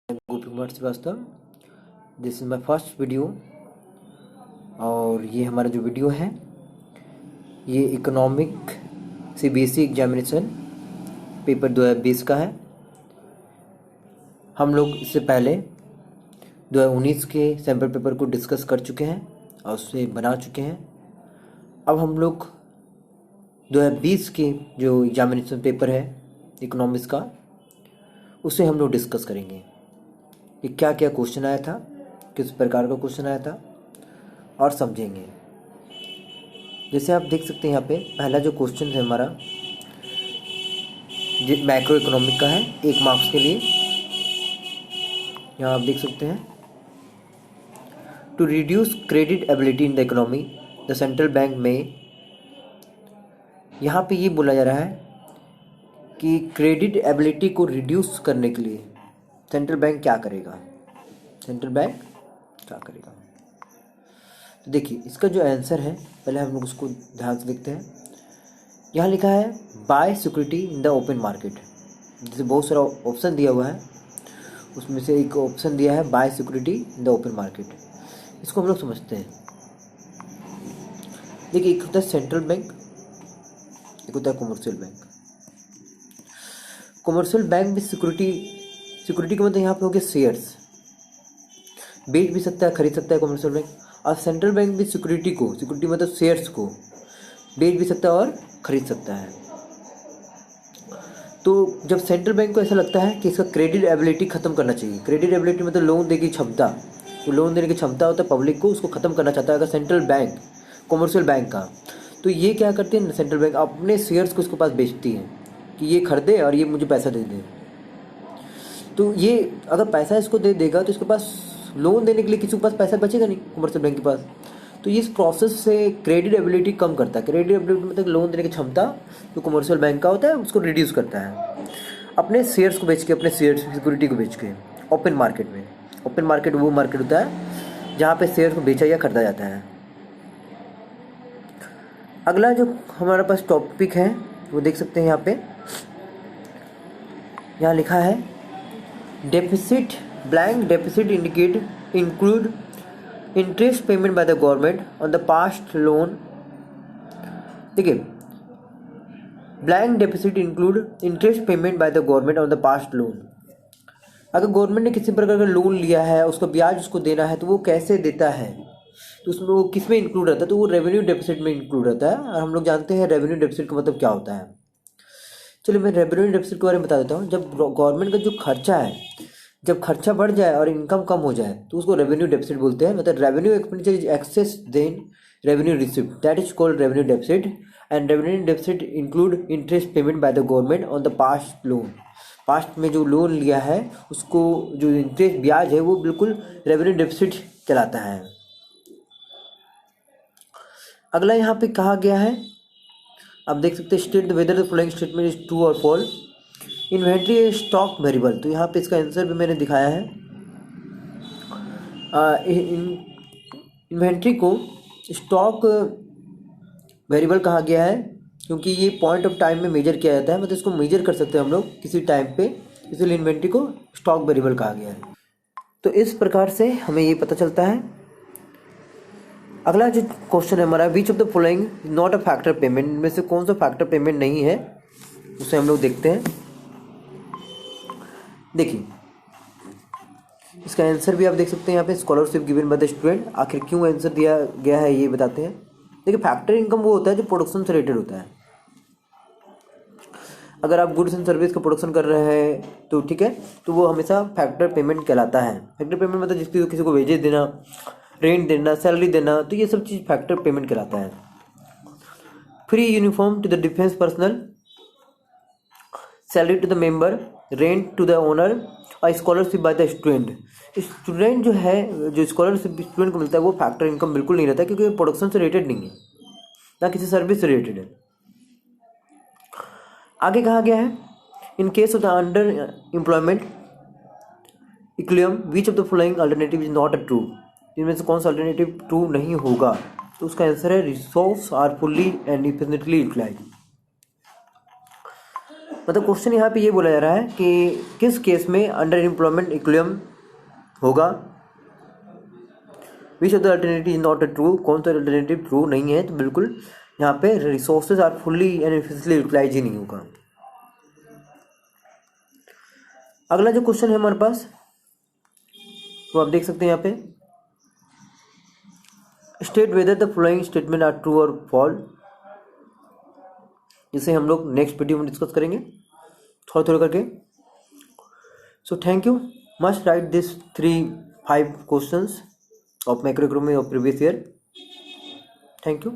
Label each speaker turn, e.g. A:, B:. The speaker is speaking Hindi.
A: Gopi Kumar Shrivastava. This is my first video और ये हमारा जो वीडियो है ये इकोनॉमिक सीबीएसई एग्जामिनेशन पेपर 2020 का है। हम लोग इससे पहले 2019 के सैम्पल पेपर को डिस्कस कर चुके हैं और उससे बना चुके हैं। अब हम लोग 2020 के जो एग्जामिनेशन पेपर है इकोनॉमिक्स का उसे हम लोग डिस्कस करेंगे कि क्या क्या क्वेश्चन आया था, किस प्रकार का क्वेश्चन आया था और समझेंगे। जैसे आप देख सकते हैं यहाँ पे पहला जो क्वेश्चन है हमारा मैक्रो इकोनॉमिक का है, 1 मार्क्स के लिए। यहाँ आप देख सकते हैं, to reduce credit ability in the economy the central bank में। यहाँ पे ये बोला जा रहा है कि क्रेडिट एबिलिटी को रिड्यूस करने के लिए सेंट्रल बैंक क्या करेगा। तो देखिए इसका जो आंसर है पहले हम लोग उसको ध्यान से देखते हैं। यहाँ लिखा है bye security in the open market. जैसे बहुत सारा ऑप्शन दिया हुआ है, उसमें से एक ऑप्शन दिया है bye security in the open market. इसको हम लोग समझते हैं। देखिए एक होता है सेंट्रल बैंक, एक होता है कमर्शियल बैंक। कमर्शियल बैंक में सिक्योरिटी का मतलब यहाँ पे हो गया शेयर्स, बेच भी सकता है, खरीद सकता है कमर्शियल बैंक। और सेंट्रल बैंक भी सिक्योरिटी मतलब शेयर्स को बेच भी सकता है और खरीद सकता है। तो जब सेंट्रल बैंक को ऐसा लगता है कि इसका क्रेडिट एबिलिटी ख़त्म करना चाहिए, क्रेडिट एबिलिटी मतलब लोन देने की क्षमता, तो लोन देने की क्षमता होता है पब्लिक को, उसको ख़त्म करना चाहता है अगर सेंट्रल बैंक कमर्शियल बैंक का। तो ये क्या करते हैं सेंट्रल बैंक, अपने शेयर्स को उसके पास बेचती है कि ये खरीदे और ये मुझे पैसा दे दे। तो ये अगर पैसा इसको दे देगा तो इसके पास लोन देने के लिए किसी के पास पैसा बचेगा नहीं कमर्शियल बैंक के पास। तो इस प्रोसेस से क्रेडिट एबिलिटी कम करता है। क्रेडिट एबिलिटी मतलब लोन देने की क्षमता जो कमर्शियल बैंक का होता है उसको रिड्यूस करता है अपने शेयर्स को बेच के, अपने शेयर्स सिक्योरिटी को बेच के ओपन मार्केट में। ओपन मार्केट वो मार्केट होता है जहाँ पे शेयर्स को बेचा या खरीदा जाता है। अगला जो हमारे पास टॉपिक है वो देख सकते हैं यहाँ पे, यहाँ लिखा है deficit blank deficit include interest payment by the government on the past loan. देखिए blank deficit include interest payment by the government on the past loan. अगर गवर्नमेंट ने किसी प्रकार का लोन लिया है, उसका ब्याज उसको देना है, तो वो कैसे देता है, तो उसमें वो किस में इंक्लूड रहता है, तो वो रेवेन्यू डेफिसिट में इंक्लूड रहता है। और हम लोग जानते हैं रेवेन्यू डेफिसिट का मतलब क्या होता है। चलिए मैं रेवेन्यू डेफिसिट के बारे में बता देता हूँ। जब गवर्नमेंट का जो खर्चा है, जब खर्चा बढ़ जाए और इनकम कम हो जाए तो उसको रेवेन्यू डेफिसिट बोलते हैं। मतलब revenue expenditure is excess than revenue received, that is called revenue deficit. And revenue deficit include interest payment by the government on the past loan. Past में जो लोन लिया है उसको जो इंटरेस्ट ब्याज है वो बिल्कुल रेवेन्यू डेफिसिट कहलाता है। अगला यहाँ पे कहा गया है, आप देख सकते हैं state whether the following statement is true और फॉल्स। इन्वेंट्री स्टॉक वेरिएबल, तो यहाँ पे इसका आंसर भी मैंने दिखाया है। इन्वेंट्री को स्टॉक वेरिएबल कहा गया है क्योंकि ये पॉइंट ऑफ टाइम में मेजर किया जाता है, मतलब इसको मेजर कर सकते हैं हम लोग किसी टाइम पे, इसलिए इन्वेंट्री को स्टॉक वेरिएबल कहा गया है। तो इस प्रकार से हमें ये पता चलता है। अगला जो क्वेश्चन है हमारा, which of the following not a factor payment, में से कौन सा फैक्टर पेमेंट नहीं है, उसे हम लोग देखते हैं। देखिए इसका आंसर भी आप देख सकते हैं यहाँ पे, scholarship given by the student. आखिर क्यों आंसर दिया गया है ये बताते हैं। देखिए फैक्टर इनकम वो होता है जो प्रोडक्शन से रिलेटेड होता है। अगर आप गुड्स एंड सर्विस का प्रोडक्शन कर रहे हैं तो ठीक है, तो वो हमेशा फैक्टर पेमेंट कहलाता है। फैक्टर पेमेंट मतलब जिसकी किसी को वेजेस देना, रेंट देना, सैलरी देना, तो ये सब चीज़ फैक्टर पेमेंट कहलाता है। Free uniform to the defence personal, salary to the member, rent to the owner और scholarship by the student. Student जो है, जो स्कॉलरशिप स्टूडेंट को मिलता है वो फैक्टर इनकम बिल्कुल नहीं रहता क्योंकि प्रोडक्शन से रिलेटेड नहीं है, ना किसी सर्विस से रिलेटेड है। आगे कहा गया है, in case of the under employment equilibrium which of the following alternative is not a true. इनमें से कौन सा अल्टरनेटिव ट्रू नहीं होगा, तो उसका आंसर है resource are fully and efficiently utilized. मतलब क्वेश्चन यहाँ पे ये बोला जा रहा है कि किस केस में अंडर एम्प्लॉयमेंट इक्विलिब्रियम होगा, which of the alternative is not a true, कौन सा अल्टरनेटिव ट्रू नहीं है, तो बिल्कुल यहाँ पे resources are fully and efficiently utilise ही नहीं होगा। अगला जो क्वेश्चन है हमारे पास, तो आप देख सकते हैं यहाँ पे, state whether the following statement are true और फॉल्स, जिसे हम लोग नेक्स्ट वीडियो में डिस्कस करेंगे थोड़ा थोड़ा करके। So thank you, must write this 3-5 questions of macroeconomy of previous year. Thank you.